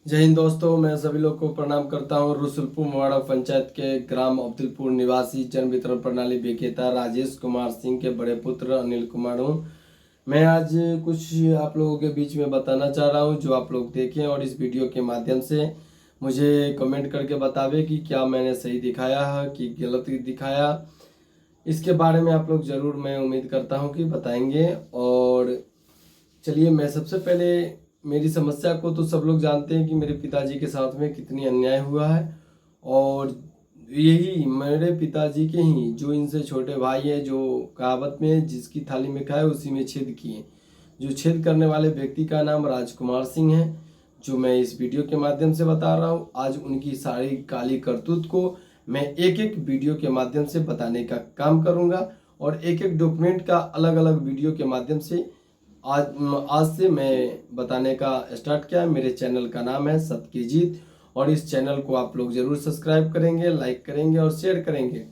जय हिंद दोस्तों, मैं सभी लोग को प्रणाम करता हूँ। रसुलपुर मोवाड़ा पंचायत के ग्राम अब्दुलपुर निवासी जन वितरण प्रणाली विक्रेता राजेश कुमार सिंह के बड़े पुत्र अनिल कुमार हूँ। मैं आज कुछ आप लोगों के बीच में बताना चाह रहा हूँ जो आप लोग देखें और इस वीडियो के माध्यम से मुझे कमेंट करके बतावे कि क्या मैंने सही दिखाया है कि गलत दिखाया। इसके बारे में आप लोग ज़रूर, मैं उम्मीद करता हूँ कि बताएंगे। और चलिए, मैं सबसे पहले मेरी समस्या को तो सब लोग जानते हैं कि मेरे पिताजी के साथ में कितनी अन्याय हुआ है। और यही मेरे पिताजी के ही जो इनसे छोटे भाई हैं, जो कहावत में जिसकी थाली में खाए उसी में छेद किए, जो छेद करने वाले व्यक्ति का नाम राजकुमार सिंह है, जो मैं इस वीडियो के माध्यम से बता रहा हूँ। आज उनकी सारी काली करतूत को मैं एक एक वीडियो के माध्यम से बताने का काम करूँगा और एक एक डॉक्यूमेंट का अलग अलग वीडियो के माध्यम से आज से मैं बताने का स्टार्ट किया है। मेरे चैनल का नाम है सत्य की जीत और इस चैनल को आप लोग जरूर सब्सक्राइब करेंगे, लाइक करेंगे और शेयर करेंगे।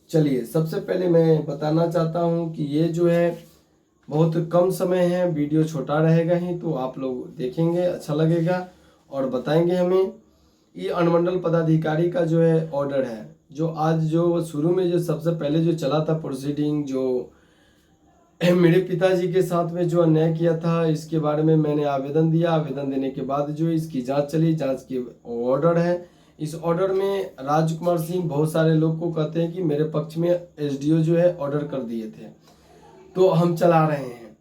चलिए, सबसे पहले मैं बताना चाहता हूं कि ये जो है बहुत कम समय है, वीडियो छोटा रहेगा ही, तो आप लोग देखेंगे, अच्छा लगेगा और बताएंगे हमें। ये अनुमंडल पदाधिकारी का जो है ऑर्डर है, जो आज जो शुरू में जो सबसे पहले जो चला था प्रोसीडिंग, जो मेरे पिताजी के साथ में जो अन्याय किया था, इसके बारे में मैंने आवेदन दिया। आवेदन देने के बाद जो इसकी जांच चली, जांच की ऑर्डर है। इस ऑर्डर में राजकुमार सिंह बहुत सारे लोग को कहते हैं कि मेरे पक्ष में एसडीओ जो है ऑर्डर कर दिए थे, तो हम चला रहे हैं।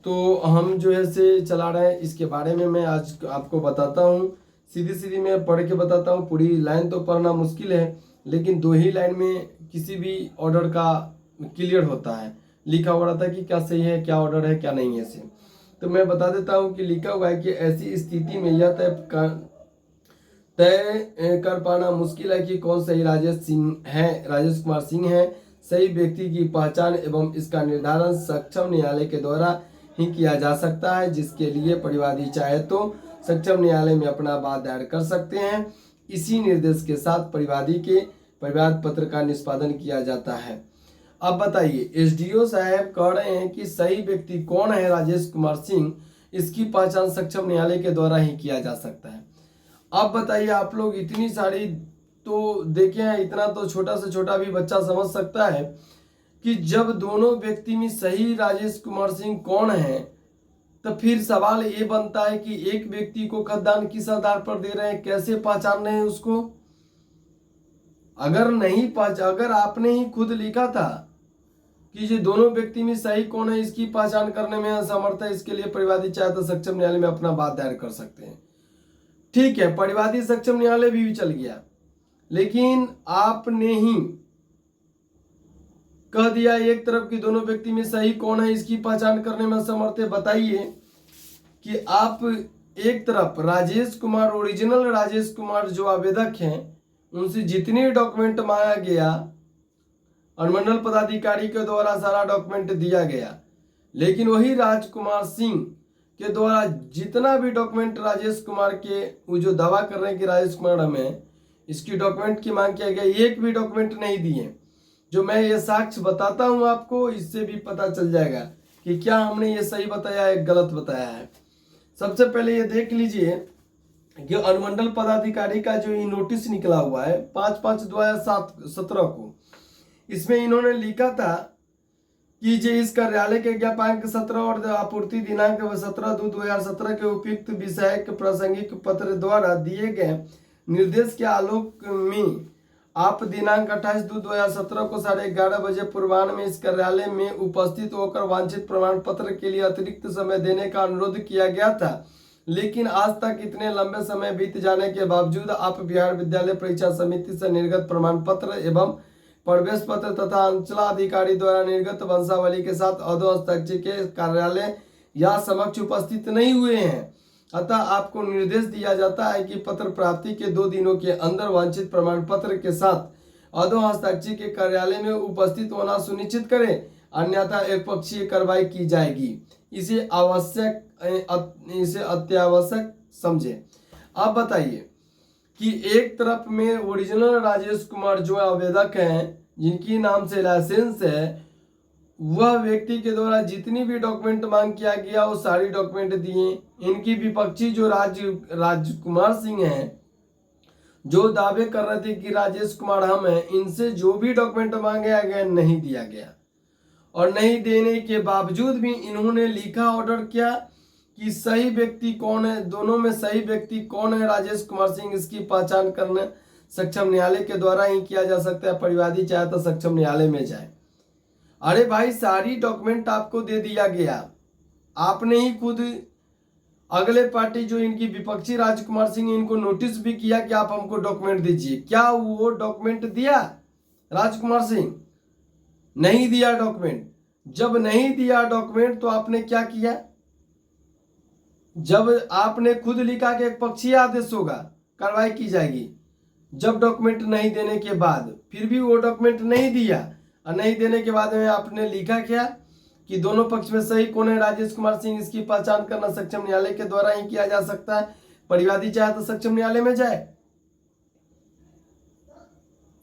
तो हम जो है से चला रहे हैं, इसके बारे में मैं आज आपको बताता हूँ। सीधी सीधी मैं पढ़ के बताता हूँ। पूरी लाइन तो पढ़ना मुश्किल है, लेकिन दो ही लाइन में किसी भी ऑर्डर का क्लियर होता है। लिखा हुआ रहता है कि क्या सही है, क्या ऑर्डर है, क्या नहीं है से। तो मैं बता देता हूँ कि लिखा हुआ है कि ऐसी स्थिति में यह तय कर पाना मुश्किल है कि कौन सही राजेश कुमार सिंह है। सही व्यक्ति की पहचान एवं इसका निर्धारण सक्षम न्यायालय के द्वारा ही किया जा सकता है, जिसके लिए परिवादी चाहे तो सक्षम न्यायालय में अपना वाद दायर कर सकते हैं। इसी निर्देश के साथ परिवादी के परिवाद पत्र का निष्पादन किया जाता है। अब बताइए, एसडीओ साहब कह रहे हैं कि सही व्यक्ति कौन है राजेश कुमार सिंह, इसकी पहचान सक्षम न्यायालय के द्वारा ही किया जा सकता है। अब बताइए, आप लोग इतनी सारी तो देखे हैं, इतना तो छोटा से छोटा भी बच्चा समझ सकता है कि जब दोनों व्यक्ति में सही राजेश कुमार सिंह कौन है, तो फिर सवाल ये बनता है कि एक व्यक्ति को खाद्यान्न किस आधार पर दे रहे हैं, कैसे पहचान रहे हैं उसको। अगर आपने ही खुद लिखा था कि ये दोनों व्यक्ति में सही कौन है, इसकी पहचान करने में असमर्थ है, इसके लिए परिवादी चाहे तो सक्षम न्यायालय में अपना वाद दायर कर सकते हैं। ठीक है, परिवादी सक्षम न्यायालय भी चल गया, लेकिन आपने ही कह दिया एक तरफ कि दोनों व्यक्ति में सही कौन है, इसकी पहचान करने में असमर्थ है। बताइए कि आप एक तरफ राजेश कुमार, ओरिजिनल राजेश कुमार जो आवेदक हैं, उनसे जितने डॉक्यूमेंट मांगा गया, अनुमंडल पदाधिकारी के द्वारा सारा डॉक्यूमेंट दिया गया, लेकिन वही राजकुमार सिंह के द्वारा जितना भी डॉक्यूमेंट राजेश कुमार के, वो जो दावा कर रहे हैं कि राजेश कुमार हमें इसकी डॉक्यूमेंट की मांग किया गया, एक भी डॉक्यूमेंट नहीं दिए। जो मैं ये साक्ष्य बताता हूं आपको, इससे भी पता चल जाएगा कि क्या हमने ये सही बताया है, गलत बताया है। सबसे पहले ये देख लीजिए कि अनुमंडल पदाधिकारी का जो ये नोटिस निकला हुआ है 5/5/2017 को, इसमें इन्होंने लिखा था कि जो इस कार्यालय के ज्ञापक 17 और आपूर्ति दिनांक 17/2/2017 के उपयुक्त विषय प्रासंगिक पत्र द्वारा दिए गए निर्देश के आलोक में आप दिनांक 28/2/2017 को 11:30 बजे पूर्वाह्न में इस कार्यालय में उपस्थित होकर वांछित प्रमाण पत्र के लिए अतिरिक्त समय देने का अनुरोध किया गया था, लेकिन आज तक इतने लंबे समय बीत जाने के बावजूद आप बिहार विद्यालय परीक्षा समिति से निर्गत प्रमाण पत्र एवं प्रवेश पत्र तथा अंचलाधिकारी द्वारा निर्गत वंशावली के साथ अधो हस्ताक्षर के कार्यालय या समक्ष उपस्थित नहीं हुए हैं। अतः आपको निर्देश दिया जाता है कि पत्र प्राप्ति के 2 दिनों के अंदर वांछित प्रमाण पत्र के साथ अधो हस्ताक्षर के कार्यालय में उपस्थित होना सुनिश्चित करें, अन्यथा एकपक्षीय कार्रवाई की जाएगी। इसे अत्यावश्यक समझे। अब बताइए कि एक तरफ में ओरिजिनल राजेश कुमार जो आवेदक हैं, जिनकी नाम से लाइसेंस है, वह व्यक्ति के द्वारा जितनी भी डॉक्यूमेंट मांग किया गया वो सारी डॉक्यूमेंट दिए। इनकी विपक्षी जो राजकुमार सिंह हैं, जो दावे कर रहे थे कि राजेश कुमार हम हैं, इनसे जो भी डॉक्यूमेंट मांगा गया नहीं दिया गया। और नहीं देने के बावजूद भी इन्होंने लिखा ऑर्डर किया कि सही व्यक्ति कौन है, दोनों में सही व्यक्ति कौन है राजेश कुमार सिंह, इसकी पहचान करना सक्षम न्यायालय के द्वारा ही किया जा सकता है। परिवादी चाहे तो सक्षम न्यायालय में जाए। अरे भाई, सारी डॉक्यूमेंट आपको दे दिया गया, आपने ही खुद अगले पार्टी जो इनकी विपक्षी राजकुमार सिंह, इनको नोटिस भी किया कि आप हमको डॉक्यूमेंट दीजिए। क्या वो डॉक्यूमेंट दिया राजकुमार सिंह? नहीं दिया डॉक्यूमेंट। जब नहीं दिया डॉक्यूमेंट तो आपने क्या किया? जब आपने खुद लिखा कि एक पक्षीय आदेश होगा, कार्रवाई की जाएगी। जब डॉक्यूमेंट नहीं देने के बाद फिर भी वो डॉक्यूमेंट नहीं दिया, और नहीं देने के बाद में आपने लिखा क्या कि दोनों पक्ष में सही कौन है राजेश कुमार सिंह, इसकी पहचान करना सक्षम न्यायालय के द्वारा ही किया जा सकता है। परिवादी चाहे तो सक्षम न्यायालय में जाए।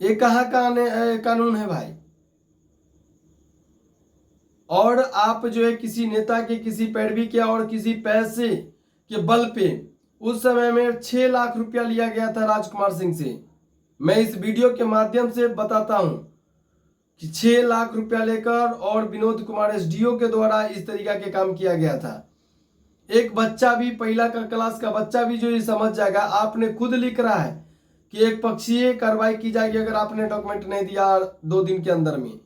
ये कहाँ का कानून है भाई? और आप जो है किसी नेता के किसी पैरवी के और किसी पैसे के बल पे उस समय में 6 लाख रुपया लिया गया था राजकुमार सिंह से। मैं इस वीडियो के माध्यम से बताता हूं कि 6 लाख रुपया लेकर और विनोद कुमार एसडीओ के द्वारा इस तरीका के काम किया गया था। एक बच्चा भी, पहला का क्लास का बच्चा भी जो ये समझ जाएगा। आपने खुद लिख रहा है कि एक पक्षीय कार्रवाई की जाएगी अगर आपने डॉक्यूमेंट नहीं दिया 2 दिन के अंदर में।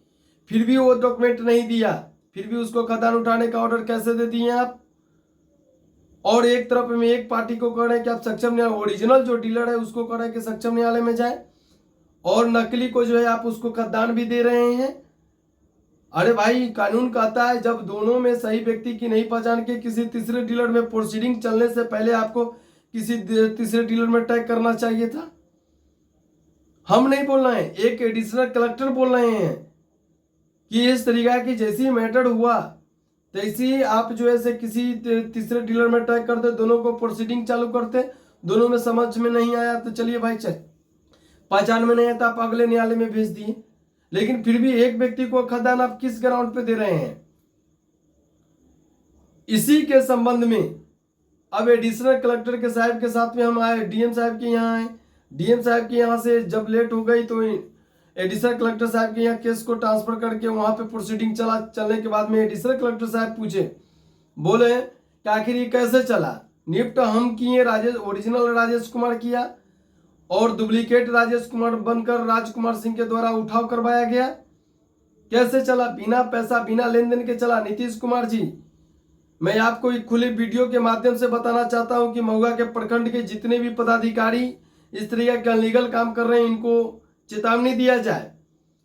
फिर भी वो डॉक्यूमेंट नहीं दिया, फिर भी उसको खदान उठाने का ऑर्डर कैसे दे दिए आप? और एक तरफ में एक पार्टी को कह रहे हैं कि आप सक्षम न्यायालय, ओरिजिनल जो डीलर है उसको कह रहे हैं कि सक्षम न्यायालय में जाए, और नकली को जो है आप उसको खदान भी दे रहे हैं। अरे भाई, कानून कहता है जब दोनों में सही व्यक्ति की नहीं पहचान के किसी तीसरे डीलर में प्रोसीडिंग चलने से पहले आपको किसी तीसरे डीलर में टैग करना चाहिए था। हम नहीं बोल रहे हैं, एक एडिशनल कलेक्टर बोल रहे हैं कि इस तरीका की जैसी मैटर हुआ तैसी आप जो है से किसी तीसरे डीलर में टैग करते, दोनों को प्रोसीडिंग चालू करते। दोनों में समझ में नहीं आया तो चलिए भाई, चल पहचान में नहीं आया तो आप अगले न्यायालय में भेज दिए। लेकिन फिर भी एक व्यक्ति को खदान आप किस ग्राउंड पे दे रहे हैं? इसी के संबंध में अब एडिशनल कलेक्टर के साहब के साथ में हम आए, डीएम साहब के यहाँ आए। डीएम साहब के यहाँ से जब लेट हो गई तो एडिशनल कलेक्टर साहब के यहाँ केस को ट्रांसफर करके वहां पे प्रोसीडिंग चलने के बाद में एडिशनल कलेक्टर साहब पूछे, बोले कि आखिर ये कैसे चला? निफ्ट हम किए, राजेश ओरिजिनल राजेश कुमार किया और डुप्लीकेट राजेश कुमार बनकर राजकुमार सिंह के द्वारा उठाव करवाया गया। कैसे चला? बिना पैसा बिना लेन देन के चला। नीतीश कुमार जी, मैं आपको एक खुली वीडियो के माध्यम से बताना चाहता हूं कि महुआ के प्रखंड के जितने भी पदाधिकारी इस तरीके का अनलीगल काम कर रहे हैं, इनको चेतावनी दिया जाए।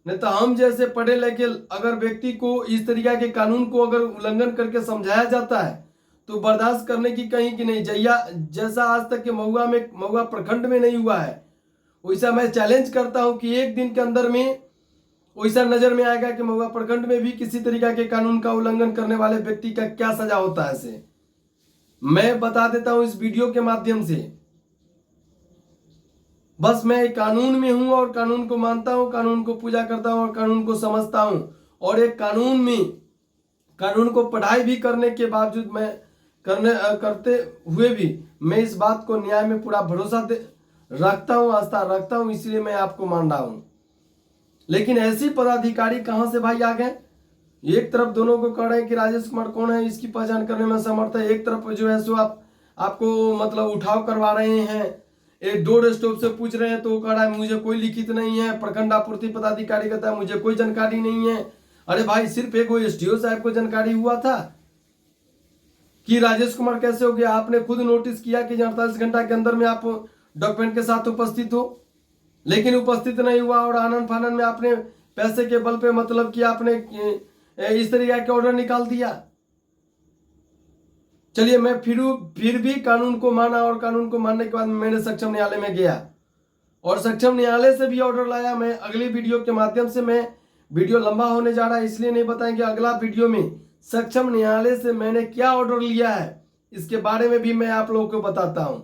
नहीं तो हम जैसे पढ़े लिखे अगर व्यक्ति को इस तरीके के कानून को अगर उल्लंघन करके समझाया जाता है तो बर्दाश्त करने की कहीं की नहीं। जैसा आज तक के महुआ प्रखंड में नहीं हुआ है, वैसा मैं चैलेंज करता हूं कि एक दिन के अंदर में वैसा नजर में आएगा कि महुआ प्रखंड में भी किसी तरीके के कानून का उल्लंघन करने वाले व्यक्ति का क्या सजा होता है। इसे मैं बता देता हूं इस वीडियो के माध्यम से। बस मैं कानून में हूं और कानून को मानता हूं, कानून को पूजा करता हूं और कानून को समझता हूं। और एक कानून को पढ़ाई भी करने के बावजूद मैं करते हुए भी मैं इस बात को न्याय में पूरा भरोसा रखता हूं, आस्था रखता हूं, इसलिए मैं आपको मान रहा हूं। लेकिन ऐसी पदाधिकारी कहां से भाई आ गए? एक तरफ दोनों को कह रहे हैं कि राजेश कुमार कौन है, इसकी पहचान करने में समर्थ है। एक तरफ जो है सो आपको मतलब उठाव करवा रहे हैं, एक डोर स्टॉप से पूछ रहे हैं तो वो कह रहा है मुझे कोई लिखित नहीं है। प्रखंड आपूर्ति पदाधिकारी कहता है मुझे कोई जानकारी नहीं है। अरे भाई, सिर्फ एक एसडीओ साहब को जानकारी हुआ था कि राजेश कुमार कैसे हो गया। आपने खुद नोटिस किया कि 48 घंटा के अंदर में आप डॉक्यूमेंट के साथ उपस्थित हो, लेकिन उपस्थित नहीं हुआ और आनंद फानन में आपने पैसे के बल पे मतलब कि आपने इस तरीके के ऑर्डर निकाल दिया। चलिए, मैं फिर भी कानून को माना और कानून को मानने के बाद मैंने सक्षम न्यायालय में गया और सक्षम न्यायालय से भी ऑर्डर लाया। मैं अगली वीडियो के माध्यम से, मैं वीडियो लंबा होने जा रहा है इसलिए नहीं बताएंगे, अगला वीडियो में सक्षम न्यायालय से मैंने क्या ऑर्डर लिया है इसके बारे में भी मैं आप लोगों को बताता हूं।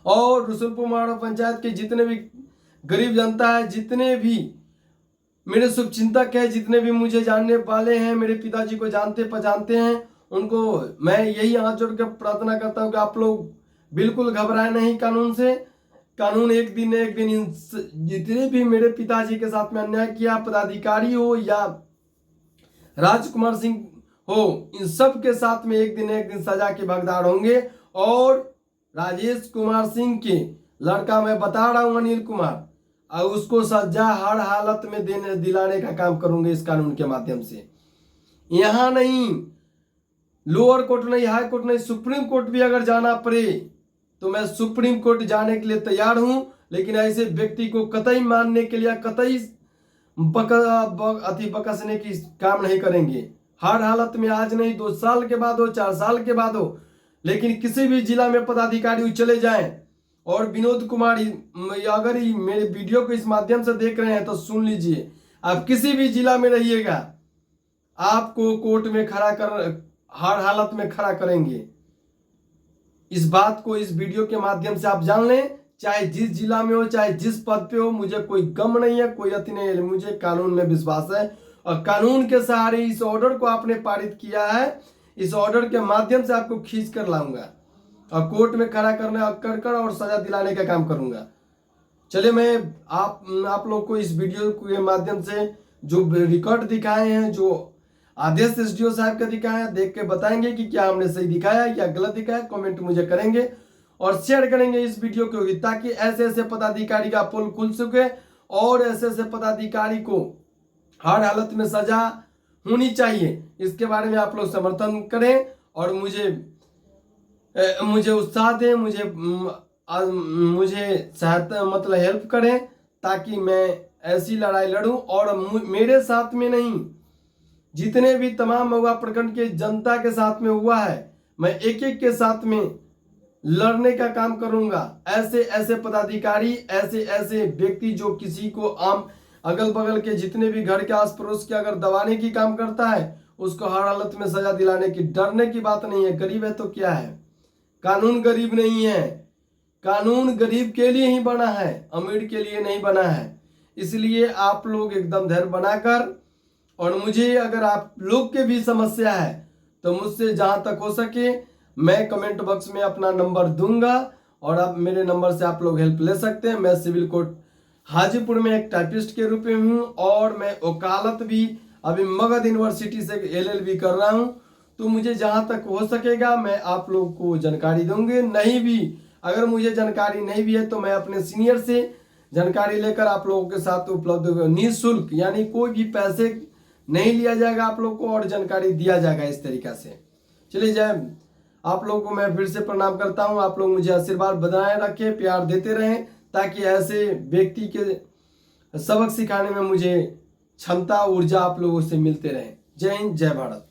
और रसुलपुर पंचायत के जितने भी गरीब जनता है, जितने भी मेरे शुभचिंतक है, जितने भी मुझे जानने वाले हैं, मेरे पिताजी को जानते पहचानते हैं, उनको मैं यही हाथ जोड़ कर प्रार्थना करता हूँ कि आप लोग बिल्कुल घबराए नहीं कानून से। कानून एक दिन जितने भी मेरे पिताजी के साथ में अन्याय किया, पदाधिकारी हो या राजकुमार सिंह हो, इन सब के साथ में एक दिन सजा के हकदार होंगे। और राजेश कुमार सिंह के लड़का मैं बता रहा हूं अनिल कुमार, और उसको सजा हर हालत में दिलाने का काम करूंगे इस कानून के माध्यम से। यहां नहीं, लोअर कोर्ट नहीं, हाई कोर्ट नहीं, सुप्रीम कोर्ट भी अगर जाना पड़े तो मैं सुप्रीम कोर्ट जाने के लिए तैयार हूं। लेकिन ऐसे व्यक्ति को कतई मानने के लिए कतई बकसने की काम नहीं करेंगे। हर हालत में, आज नहीं 2 साल के बाद हो, 4 साल के बाद हो, लेकिन किसी भी जिला में पदाधिकारी चले जाएं। और विनोद कुमार, अगर मेरे वीडियो को इस माध्यम से देख रहे हैं तो सुन लीजिए, आप किसी भी जिला में रहिएगा, आपको कोर्ट में खड़ा कर, हर हालत में खड़ा करेंगे। इस बात को इस वीडियो के माध्यम से आप जान लें। चाहे जिस जिला में हो, चाहे जिस पद पे हो, मुझे कोई गम नहीं है, कोई अति नहीं है, मुझे कानून में विश्वास है। और कानून के सहारे इस ऑर्डर को आपने पारित किया है, इस ऑर्डर के माध्यम से आपको खींच कर लाऊंगा और कोर्ट में खड़ा कर और सजा दिलाने का काम करूंगा। चलिए, मैं आप लोग को इस वीडियो के माध्यम से जो रिकॉर्ड दिखाए हैं, जो आदेश एसडीओ साहब का दिखाया है, देख के बताएंगे कि क्या हमने सही दिखाया या गलत दिखाया। कमेंट मुझे करेंगे और शेयर करेंगे इस वीडियो को, ताकि ऐसे ऐसे पदाधिकारी का पोल खुल सके और ऐसे ऐसे पदाधिकारी को हर हालत में सजा होनी चाहिए। इसके बारे में आप लोग समर्थन करें और मुझे उत्साह दें, मुझे सहायता मतलब हेल्प करें, ताकि मैं ऐसी लड़ाई लड़ूं। और मेरे साथ में नहीं, जितने भी तमाम महुआ प्रखंड के जनता के साथ में हुआ है, मैं एक एक के साथ में लड़ने का काम करूंगा। ऐसे ऐसे पदाधिकारी, ऐसे ऐसे व्यक्ति जो किसी को आम अगल बगल के जितने भी घर के आस पड़ोस के अगर दबाने की काम करता है, उसको हर हालत में सजा दिलाने की, डरने की बात नहीं है। गरीब है तो क्या है, कानून गरीब नहीं है। कानून गरीब के लिए ही बना है, अमीर के लिए नहीं बना है। इसलिए आप लोग एकदम धैर्य बनाकर, और मुझे अगर आप लोग के भी समस्या है तो मुझसे जहां तक हो सके मैं कमेंट बॉक्स में अपना नंबर दूंगा, और आप मेरे नंबर से आप लोग हेल्प ले सकते हैं। मैं सिविल कोर्ट हाजीपुर में एक टाइपिस्ट के रूप में हूँ, और मैं वकालत भी अभी मगध यूनिवर्सिटी से LLB कर रहा हूँ। तो मुझे जहां तक हो सकेगा मैं आप लोग को जानकारी दूंगी। नहीं भी अगर मुझे जानकारी नहीं भी है तो मैं अपने सीनियर से जानकारी लेकर आप लोगों के साथ उपलब्ध निःशुल्क, यानी कोई भी पैसे नहीं लिया जाएगा आप लोग को, और जानकारी दिया जाएगा इस तरीका से। चलिए, जय, आप लोगों को मैं फिर से प्रणाम करता हूं। आप लोग मुझे आशीर्वाद बनाए रखें, प्यार देते रहें, ताकि ऐसे व्यक्ति के सबक सिखाने में मुझे क्षमता, ऊर्जा आप लोगों से मिलते रहे। जय हिंद, जय भारत।